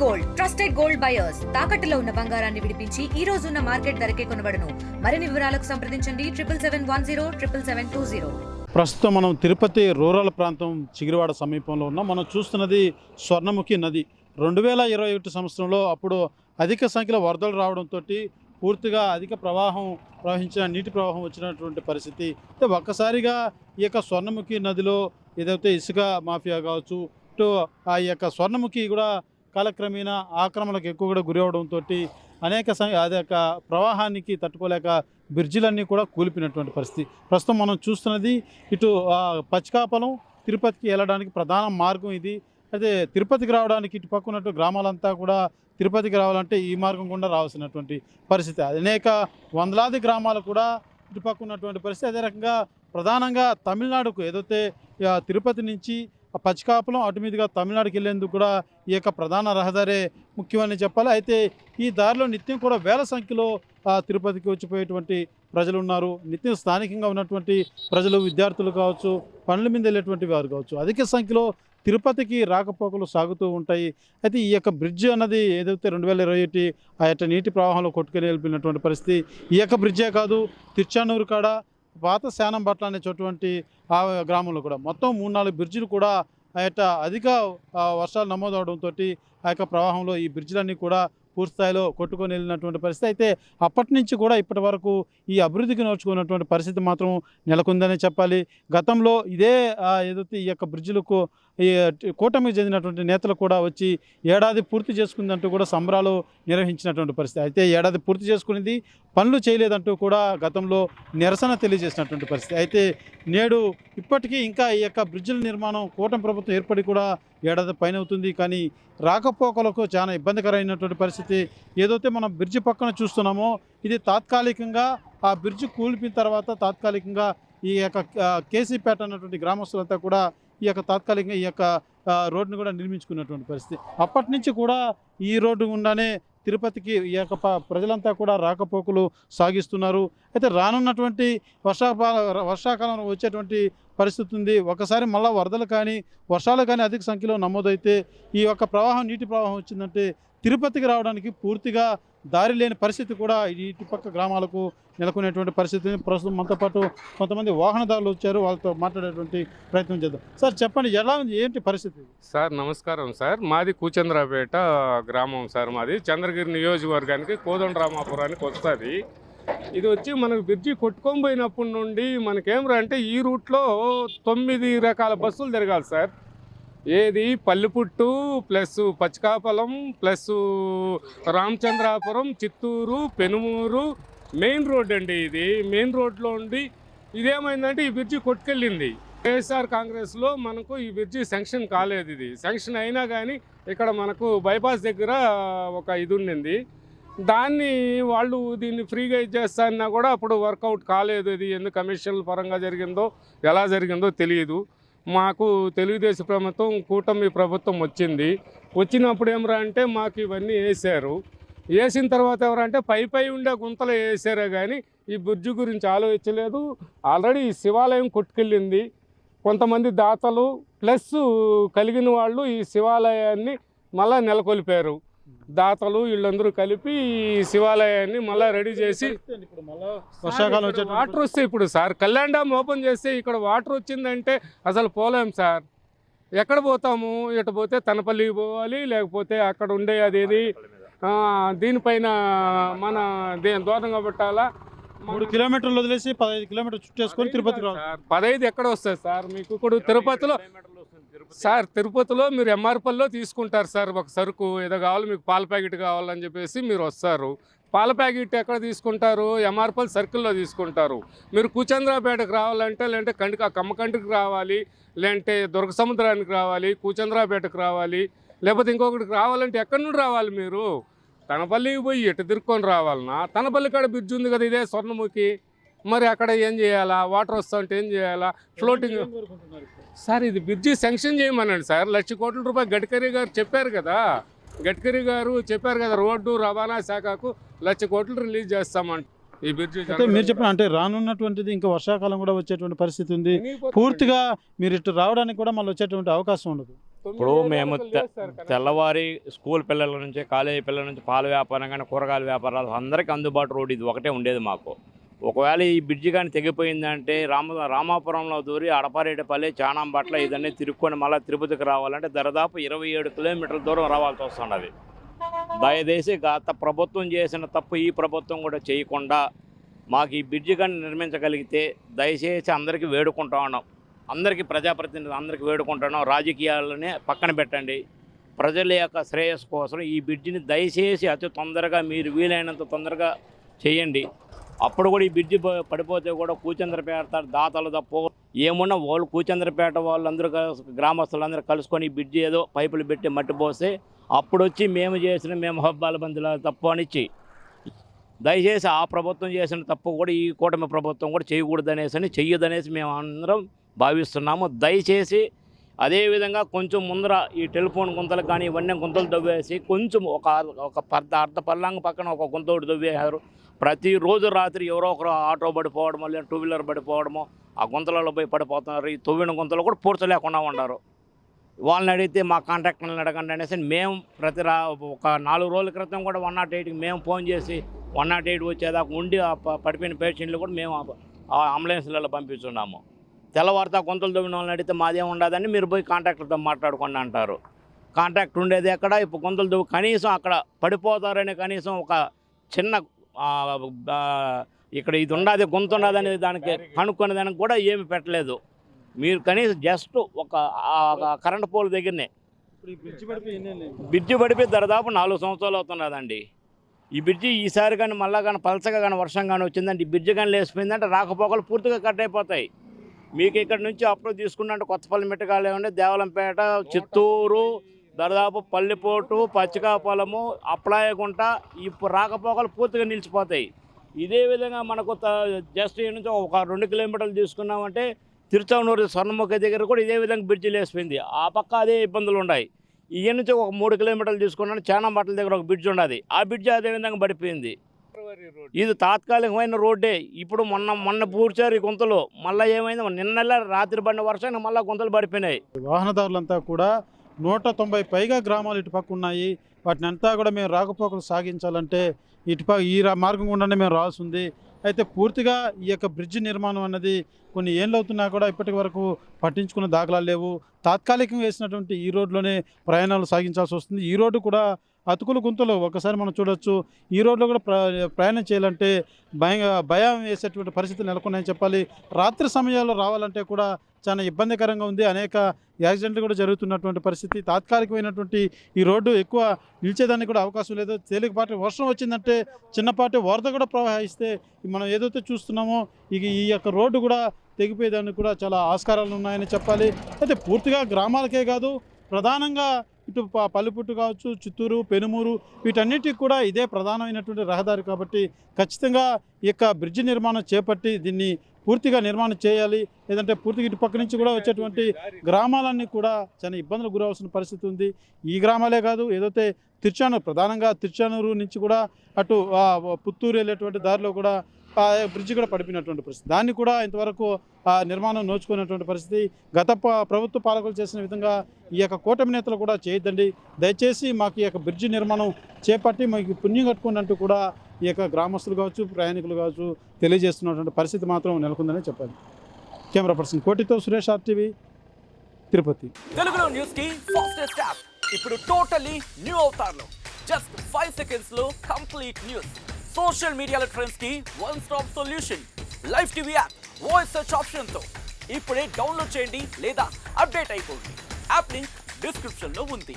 Gold trusted gold buyers తాకట్టులో ఉన్న బంగారాన్ని విడిపించి ఈ రోజు ఉన్న మార్కెట్ ధరకే కొనబడును. మరిన్ని వివరాలకు సంప్రదించండి 7771077720. ప్రస్తుతం మనం తిరుపతి రూరల్ ప్రాంతం చిగిరివాడ సమీపంలో ఉన్నాం. మనం చూస్తున్నది స్వర్ణముఖి నది. 2021 సంవత్సరంలో అప్పుడు అధిక సంఖ్యలో వరదలు రావడంతో పూర్తిగా అధిక ప్రవహించిన నీటి ప్రవాహం వచ్చినటువంటి పరిస్థితి. అయితే ఒక్కసారిగా ఈ యొక్క స్వర్ణముఖి నదిలో ఏదైతే ఇసుక మాఫియా కావచ్చు, ఇటు ఆ యొక్క స్వర్ణముఖి కూడా కాలక్రమేణా ఆక్రమణకు ఎక్కువ కూడా గురి అవడంతో అదే యొక్క ప్రవాహానికి తట్టుకోలేక బ్రిడ్జిలన్నీ కూడా కూలిపినటువంటి పరిస్థితి. ప్రస్తుతం మనం చూస్తున్నది ఇటు పచ్చికాపలం తిరుపతికి వెళ్ళడానికి ప్రధాన మార్గం ఇది. అయితే తిరుపతికి రావడానికి ఇటు పక్క ఉన్నట్టు గ్రామాలంతా కూడా తిరుపతికి రావాలంటే ఈ మార్గం గుండా రావాల్సినటువంటి పరిస్థితి. అనేక వందలాది గ్రామాలు కూడా ఇటు పక్క ఉన్నటువంటి పరిస్థితి. అదే రకంగా ప్రధానంగా తమిళనాడుకు ఏదైతే తిరుపతి నుంచి పచ్చికాపలం అటు మీదుగా తమిళనాడుకి వెళ్ళేందుకు కూడా ఈ యొక్క ప్రధాన రహదారే ముఖ్యమని చెప్పాలి. అయితే ఈ దారిలో నిత్యం కూడా వేల సంఖ్యలో తిరుపతికి వచ్చిపోయేటువంటి ప్రజలు ఉన్నారు. నిత్యం స్థానికంగా ఉన్నటువంటి ప్రజలు, విద్యార్థులు కావచ్చు, పనుల మీద వెళ్ళేటువంటి వారు కావచ్చు, అధిక సంఖ్యలో తిరుపతికి రాకపోకలు సాగుతూ ఉంటాయి. అయితే ఈ యొక్క బ్రిడ్జ్ అన్నది ఏదైతే 2021 ఆ యొక్క నీటి ప్రవాహంలో కొట్టుకొని వెళ్ళిపోయినటువంటి పరిస్థితి. ఈ యొక్క బ్రిడ్జే కాదు, తిరుచానూరు కాడ పాత శానంబట్ల అనేటువంటి ఆ గ్రామంలో కూడా మొత్తం 3-4 బ్రిడ్జిలు కూడా ఆ యొక్క అధిక వర్షాలు నమోదవడంతో ఆ యొక్క ప్రవాహంలో ఈ బ్రిడ్జిలన్నీ కూడా పూర్తిస్థాయిలో కొట్టుకొని వెళ్ళినటువంటి పరిస్థితి. అయితే అప్పటి నుంచి కూడా ఇప్పటి వరకు ఈ అభివృద్ధికి నోచుకున్నటువంటి పరిస్థితి మాత్రం నెలకొందనే చెప్పాలి. గతంలో ఇదే ఏదైతే ఈ యొక్క బ్రిడ్జిలకు ఈ కూటమికి చెందినటువంటి నేతలు కూడా వచ్చి ఏడాది పూర్తి చేసుకుందంటూ కూడా సంబరాలు నిర్వహించినటువంటి పరిస్థితి. అయితే ఏడాది పూర్తి చేసుకునేది పనులు చేయలేదంటూ కూడా గతంలో నిరసన తెలియజేసినటువంటి పరిస్థితి. అయితే నేడు ఇప్పటికీ ఇంకా ఈ యొక్క బ్రిడ్జిల నిర్మాణం కూటమి ప్రభుత్వం ఏర్పడి కూడా ఏడాది పైన అవుతుంది. కానీ రాకపోకలకు చాలా ఇబ్బందికరమైనటువంటి పరిస్థితి. ఏదైతే మనం బ్రిడ్జి పక్కన చూస్తున్నామో ఇది తాత్కాలికంగా ఆ బ్రిడ్జి కూలిపిన తర్వాత తాత్కాలికంగా ఈ యొక్క కేసీపేట అన్నటువంటి గ్రామస్తులంతా కూడా ఈ యొక్క తాత్కాలికంగా ఈ యొక్క రోడ్డును కూడా నిర్మించుకున్నటువంటి పరిస్థితి. అప్పటి నుంచి కూడా ఈ రోడ్డు గుండానే తిరుపతికి ఈ యొక్క ప్రజలంతా కూడా రాకపోకలు సాగిస్తున్నారు. అయితే రానున్నటువంటి వర్షాకాలంలో వచ్చేటువంటి పరిస్థితి ఉంది. ఒకసారి మళ్ళీ వరదలు కానీ వర్షాలు కానీ అధిక సంఖ్యలో నమోదైతే ఈ యొక్క నీటి ప్రవాహం వచ్చిందంటే తిరుపతికి రావడానికి పూర్తిగా దారి లేని పరిస్థితి కూడా ఇటుపక్క గ్రామాలకు నెలకొనేటువంటి పరిస్థితి. ప్రస్తుతం మనతో పాటు కొంతమంది వాహనదారులు వచ్చారు, వాళ్ళతో మాట్లాడేటువంటి ప్రయత్నం చేద్దాం. సార్ చెప్పండి, ఎలా ఉంది, ఏంటి పరిస్థితి? సార్ నమస్కారం సార్, మాది కూచంద్రాపేట గ్రామం సార్. మాది చంద్రగిరి నియోజకవర్గానికి కోదండరామాపురానికి వస్తుంది. ఇది వచ్చి మనకు బ్రిడ్జి కొట్టుకొని పోయినప్పటి నుండి మనకేమరా అంటే ఈ రూట్లో 9 రకాల బస్సులు తిరగాలి సార్. ఏది Palliputtu plus Pachikapalam plus Ramachandrapuram, Chittoor, Penumuru main road అండి. ఇది మెయిన్ రోడ్లో ఉండి ఇదేమైందంటే ఈ బ్రిడ్జి కొట్టుకెళ్ళింది. వైఎస్ఆర్ కాంగ్రెస్లో మనకు ఈ బ్రిడ్జి శాంక్షన్ కాలేదు. ఇది శాంక్షన్ అయినా కానీ ఇక్కడ మనకు బైపాస్ దగ్గర ఒక ఇది ఉండింది. దాన్ని వాళ్ళు దీన్ని ఫ్రీగా ఇచ్చేస్తారన్నా కూడా అప్పుడు వర్కౌట్ కాలేదు. ఇది ఎందుకు కమిషన్ల పరంగా జరిగిందో ఎలా జరిగిందో తెలియదు మాకు. తెలుగుదేశం ప్రభుత్వం కూటమి ప్రభుత్వం వచ్చినప్పుడు ఏమరా అంటే మాకు ఇవన్నీ వేసారు. వేసిన తర్వాత ఎవరంటే పై ఉండే గుంతలు వేసారే కానీ ఈ బ్రిడ్జి గురించి ఆలోచించలేదు. ఆల్రెడీ ఈ శివాలయం కొట్టుకెళ్ళింది. కొంతమంది దాతలు ప్లస్ కలిగిన వాళ్ళు ఈ శివాలయాన్ని మళ్ళీ నెలకొల్పారు. దాతలు వీళ్ళందరూ కలిపి ఈ శివాలయాన్ని మళ్ళీ రెడీ చేసి వాటర్ వస్తే ఇప్పుడు సార్ కళ్యాణ్ డ్యామ్ ఓపెన్ చేస్తే ఇక్కడ వాటర్ వచ్చిందంటే అసలు పోలేం సార్. ఎక్కడ పోతాము? ఇటు పోతే తనపల్లికి పోవాలి, లేకపోతే అక్కడ ఉండే అదేది దీనిపైన మన దూరంగా పెట్టాలా. 3 కిలోమీటర్లు వదిలేసి 15 కిలోమీటర్లు చుట్టేసుకొని తిరుపతికి రావాలి. 15 ఎక్కడ వస్తుంది సార్ మీకు? ఇప్పుడు తిరుపతిలో సార్, తిరుపతిలో మీరు ఎంఆర్పల్లో తీసుకుంటారు సార్ ఒక సరుకు. ఏదో కావాలి మీకు, పాల ప్యాకెట్ కావాలని చెప్పేసి మీరు వస్తారు. పాల ప్యాకెట్ ఎక్కడ తీసుకుంటారు? ఎంఆర్పల్ సర్కిల్లో తీసుకుంటారు. మీరు కూచంద్రాపేటకు రావాలంటే, లేదంటే కమ్మకంటికి రావాలి, లేదంటే దుర్గ సముద్రానికి రావాలి, కూచంద్రాపేటకు రావాలి, లేకపోతే ఇంకొకటికి రావాలంటే ఎక్కడి నుండి రావాలి మీరు? తనపల్లికి పోయి ఎటు తిరుక్కొని రావాలన్నా? తనపల్లి కాడ బ్రిడ్జ్ ఉంది కదా, ఇదే స్వర్ణముఖి. మరి అక్కడ ఏం చేయాలా? వాటర్ వస్తుంటే ఏం చేయాలా? ఫ్లోటింగ్ సార్, ఇది బ్రిడ్జి శాంక్షన్ చేయమనండి సార్. 1,00,000 కోట్ల రూపాయలు గడ్కరీ గారు చెప్పారు కదా. రోడ్డు రవాణా శాఖకు 1,00,000 కోట్లు రిలీజ్ చేస్తామంట. ఈ బ్రిడ్జి మీరు చెప్పిన అంటే రానున్నటువంటిది ఇంకా వర్షాకాలం కూడా వచ్చేటువంటి పరిస్థితి ఉంది. పూర్తిగా మీరు ఇటు రావడానికి కూడా మళ్ళీ వచ్చేటువంటి అవకాశం ఉండదు. ఇప్పుడు మేము తెల్లవారి స్కూల్ పిల్లల నుంచి కాలేజీ పిల్లల నుంచి పాల వ్యాపారం కానీ కూరగాయల వ్యాపారాలు అందరికీ అందుబాటు రోడ్డు ఇది ఒకటే ఉండేది మాకు. ఒకవేళ ఈ బ్రిడ్జి కానీ తెగిపోయిందంటే రామాపురంలో దూరి అడపారేటిపల్లి చాణంబట్ల ఇదన్నీ తిరుక్కొని మళ్ళీ తిరుపతికి రావాలంటే దాదాపు 27 కిలోమీటర్ల దూరం రావాల్సి వస్తున్నది. దయచేసి గత ప్రభుత్వం చేసిన తప్పు ఈ ప్రభుత్వం కూడా చేయకుండా మాకు ఈ బ్రిడ్జి కానీ నిర్మించగలిగితే దయచేసి అందరికీ వేడుకుంటా ఉన్నాం. అందరికీ ప్రజాప్రతినిధులు అందరికీ వేడుకుంటున్నాం. రాజకీయాలని పక్కన పెట్టండి. ప్రజల యొక్క శ్రేయస్సు కోసం ఈ బ్రిడ్జిని దయచేసి అతి తొందరగా మీరు వీలైనంత తొందరగా చేయండి. అప్పుడు కూడా ఈ బ్రిడ్జి పడిపోతే కూడా కూచంద్రపేట దాతలు తప్పు ఏమున్నా వాళ్ళు కూచంద్రపేట వాళ్ళందరూ గ్రామస్తులందరూ కలుసుకొని ఈ బ్రిడ్జి ఏదో పైపులు పెట్టి మట్టి పోస్తే అప్పుడు వచ్చి మేము హబ్బాల బంధువుల తప్పు అనిచ్చి దయచేసి ఆ ప్రభుత్వం చేసిన తప్పు కూడా ఈ కూటమి ప్రభుత్వం కూడా చేయకూడదనేసి చెయ్యదనేసి మేము అందరం భావిస్తున్నాము. దయచేసి అదేవిధంగా కొంచెం ముందర ఈ టెలిఫోన్ గుంతలు కానీ ఇవన్నీ గుంతలు దవ్వేసి కొంచెం ఒక అర్ధ పల్లాంగ పక్కన ఒక గుంత ఒకటి దవ్వేశారు. ప్రతిరోజు రాత్రి ఎవరో ఒకరు ఆటో పడిపోవడమో లేదా 2 వీలర్ పడిపోవడమో ఆ గుంతలలో పోయి పడిపోతున్నారు. ఈ తవ్విన గుంతలు కూడా పూడ్చలేకుండా ఉన్నారు. వాళ్ళని అడిగితే మా కాంట్రాక్టర్ని అడగండి అనేసి మేము ఒక 4 రోజుల క్రితం కూడా 108కి మేము ఫోన్ చేసి 108 వచ్చేదాకా ఉండి పడిపోయిన పేషెంట్లు కూడా మేము అంబులెన్స్లలో పంపిస్తున్నాము. తెల్లవారితో గుంతలు తవ్విన వాళ్ళని అడిగితే మాదేం ఉండదని మీరు పోయి కాంట్రాక్టర్తో మాట్లాడుకోండి అంటారు. కాంట్రాక్టర్ ఉండేది ఎక్కడ? ఇప్పుడు గుంతలు తవ్వి కనీసం అక్కడ పడిపోతారని కనీసం ఒక చిన్న ఇక్కడ ఇది ఉండదు గుంత ఉండదని దానికి కనుక్కునే దానికి కూడా ఏమి పెట్టలేదు. మీరు కనీసం జస్ట్ ఒక కరెంట్ పోల్ దగ్గరనే బ్రిడ్జి పడిపోయి దాదాపు 4 సంవత్సరాలు అవుతున్నదండి. ఈ బ్రిడ్జి ఈసారి కానీ మళ్ళా కానీ పలసగా కానీ వర్షం కానీ వచ్చిందంటే ఈ బ్రిడ్జి కానీ లేచిపోయిందంటే రాకపోకలు పూర్తిగా కట్ అయిపోతాయి. మీకు ఇక్కడ నుంచి అప్పుడు తీసుకున్నట్టు కొత్తపల్లి మిట్టకాలే ఉండి దేవలంపేట, చిత్తూరు, దాదాపు పల్లిపోటు, పచ్చికాపాలెము, అప్లాయగుంట ఇప్పుడు రాకపోకలు పూర్తిగా నిలిచిపోతాయి. ఇదే విధంగా మనకు జస్ట్ ఈ నుంచి ఒక 2 కిలోమీటర్లు తీసుకున్నామంటే తిరుచానూరు స్వర్ణముఖి దగ్గర కూడా ఇదే విధంగా బ్రిడ్జి లేసిపోయింది. ఆ పక్క అదే ఇబ్బందులు ఉన్నాయి. ఈ నుంచి ఒక 3 కిలోమీటర్లు తీసుకున్నాను చాణంబట్ల దగ్గర ఒక బ్రిడ్జ్ ఉన్నది. ఆ బ్రిడ్జి అదే విధంగా పడిపోయింది. ఇది తాత్కాలికమైన రోడ్డే. ఇప్పుడు మొన్న పూడ్చారు ఈ గుంతలు. మళ్ళీ ఏమైంది నిన్న రాత్రి పడిన వర్షానికి మళ్ళీ గుంతలు పడిపోయినాయి. వాహనదారులంతా కూడా 190 పైగా గ్రామాలు ఇటుపక్క ఉన్నాయి. వాటిని అంతా కూడా మేము రాకపోకలు సాగించాలంటే ఈ మార్గం గుండానే మేము రావాల్సి ఉంది. అయితే పూర్తిగా ఈ యొక్క బ్రిడ్జి నిర్మాణం అన్నది కొన్ని ఏళ్ళు అవుతున్నా కూడా ఇప్పటి వరకు పట్టించుకున్న దాఖలాలు లేవు. తాత్కాలికంగా వేసినటువంటి ఈ రోడ్లోనే ప్రయాణాలు సాగించాల్సి వస్తుంది. ఈ రోడ్డు కూడా అతుకులు గుంతలు ఒకసారి మనం చూడొచ్చు. ఈ రోడ్లో కూడా ప్రయాణం చేయాలంటే భయం వేసేటువంటి పరిస్థితులు నెలకొన్నాయని చెప్పాలి. రాత్రి సమయాల్లో రావాలంటే కూడా చాలా ఇబ్బందికరంగా ఉంది. అనేక యాక్సిడెంట్లు కూడా జరుగుతున్నటువంటి పరిస్థితి. తాత్కాలికమైనటువంటి ఈ రోడ్డు ఎక్కువ నిలిచేదానికి కూడా అవకాశం లేదు. తేలికపాటి వర్షం వచ్చిందంటే చిన్నపాటి వరద కూడా ప్రవహిస్తే మనం ఏదైతే చూస్తున్నామో ఈ యొక్క రోడ్డు కూడా తెగిపోయేదానికి కూడా చాలా ఆస్కారాలు ఉన్నాయని చెప్పాలి. అయితే పూర్తిగా గ్రామాలకే కాదు, ప్రధానంగా ఇటు పల్లిపుట్టు కావచ్చు, చిత్తూరు, పెనుమూరు వీటన్నిటికి కూడా ఇదే ప్రధానమైనటువంటి రహదారి కాబట్టి ఖచ్చితంగా ఈ యొక్క బ్రిడ్జి నిర్మాణం చేపట్టి దీన్ని పూర్తిగా నిర్మాణం చేయాలి. లేదంటే పూర్తిగా ఇటు పక్క నుంచి కూడా వచ్చేటువంటి గ్రామాలన్నీ కూడా చాలా ఇబ్బందులకు గురవలసిన పరిస్థితి ఉంది. ఈ గ్రామాలే కాదు, ఏదైతే ప్రధానంగా తిరుచానూరు నుంచి కూడా అటు పుత్తూరు వెళ్ళేటువంటి దారిలో కూడా బ్రిడ్జి కూడా పడిపోయినటువంటి పరిస్థితి. దాన్ని కూడా ఇంతవరకు నిర్మాణం నోచుకునేటువంటి పరిస్థితి. గత ప్రభుత్వ పాలకులు చేసిన విధంగా ఈ యొక్క కూటమి నేతలు కూడా చేయొద్దండి. దయచేసి మాకు ఈ యొక్క బ్రిడ్జి నిర్మాణం చేపట్టి మాకు పుణ్యం కట్టుకోండి అంటూ కూడా ఈ యొక్క గ్రామస్తులు కావచ్చు, ప్రయాణికులు కావచ్చు తెలియజేస్తున్నటువంటి పరిస్థితి మాత్రం నెలకొందని చెప్పాలి. కెమెరా పర్సన్ కోటితో సురేష్, RTV, తిరుపతి. తెలుగులో న్యూస్ కి ఫాస్టెస్ట్ యాప్ ఇప్పుడు టోటల్లీ న్యూ అవతార్లో జస్ట్ 5 సెకండ్స్ లో కంప్లీట్ న్యూస్. సోషల్ మీడియాలో ట్రెండ్స్ కి one stop solution. Live TV app voice search option తో ఇప్పుడే డౌన్లోడ్ చేయండి లేదా అప్డేట్ అయిపోండి. యాప్ లింక్ డిస్క్రిప్షన్ లో ఉంది.